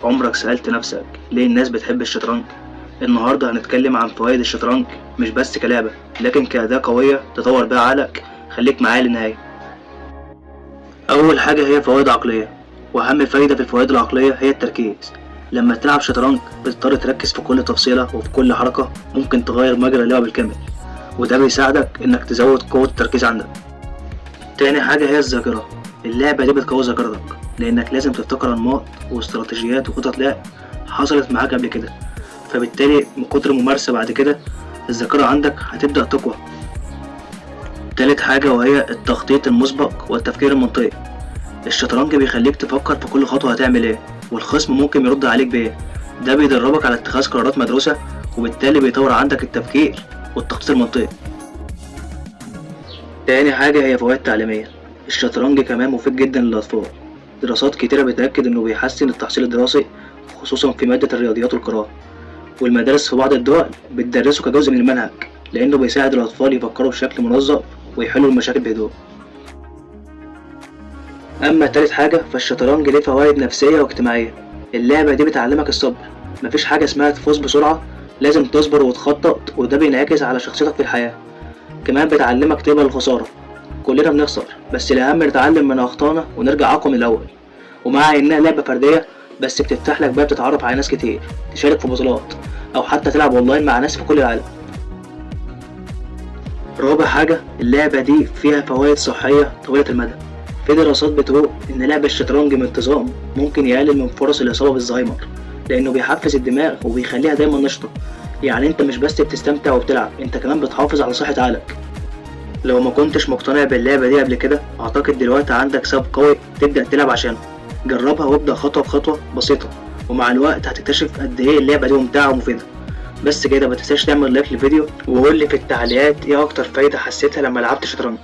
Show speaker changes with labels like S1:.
S1: عمرك سألت نفسك ليه الناس بتحب الشطرنج؟ النهاردة هنتكلم عن فوائد الشطرنج مش بس كلعبة لكن كأداة قوية تطور بيها عقلك. خليك معايا للنهاية. أول حاجة هي فوائد عقلية، وأهم فايدة في الفوائد العقلية هي التركيز. لما تلعب شطرنج بتضطر تركز في كل تفصيلة وفي كل حركة ممكن تغير مجرى اللعبة بالكامل، وده بيساعدك إنك تزود قوة التركيز عندك. تاني حاجة هي الذاكرة. اللعبة دي بتقوي ذاكرتك لأنك لازم تفتكر أنماط واستراتيجيات وخطط لعب حصلت معاك قبل كده، فبالتالي من كتر الممارسة بعد كده الذاكرة عندك هتبدأ تقوى. تالت حاجة وهي التخطيط المسبق والتفكير المنطقي. الشطرنج بيخليك تفكر في كل خطوة هتعمل ايه والخصم ممكن يرد عليك بايه. ده بيدربك على اتخاذ قرارات مدروسة، وبالتالي بيطور عندك التفكير والتخطيط المنطقي. تاني حاجة هي فوائد تعليمية. الشطرنج كمان مفيد جدا للأطفال. دراسات كتيرة بتأكد إنه بيحسن التحصيل الدراسي خصوصا في مادة الرياضيات والقراءة، والمدارس في بعض الدول بتدرسه كجزء من المنهج لأنه بيساعد الأطفال يفكروا بشكل منظم ويحلوا المشاكل بهدوء. أما تالت حاجة فالشطرنج ليه فوائد نفسية واجتماعية. اللعبة دي بتعلمك الصبر، مفيش حاجة اسمها تفوز بسرعة، لازم تصبر وتخطط، وده بينعكس على شخصيتك في الحياة. كمان بتعلمك تقبل الخسارة، كلنا بنخسر بس الأهم نتعلم من أخطائنا ونرجع أقوى من الأول. ومع إنها لعبة فردية بس بتفتح لك باب تتعرف على ناس كتير، تشارك في بطولات أو حتى تلعب أونلاين مع ناس في كل العالم. رابع حاجة اللعبة دي فيها فوائد صحية طويلة المدى. في دراسات بتقول إن لعب الشطرنج بانتظام ممكن يقلل من فرص الإصابة بالزهايمر، لأنه بيحفز الدماغ وبيخليها دايما نشطة. يعني أنت مش بس بتستمتع وبتلعب، أنت كمان بتحافظ على صحة عقلك. لو ما كنتش مقتنع باللعبة دي قبل كده أعتقد دلوقتي عندك سبب قوي تبدأ تلعب عشانه. جربها وابدأ خطوة بخطوة بسيطة، ومع الوقت هتكتشف قد إيه اللعبة دي ممتعة ومفيدة. بس كده، متنساش تعمل لايك للفيديو وقول لي في التعليقات إيه أكتر فايدة حسيتها لما لعبت شطرنج.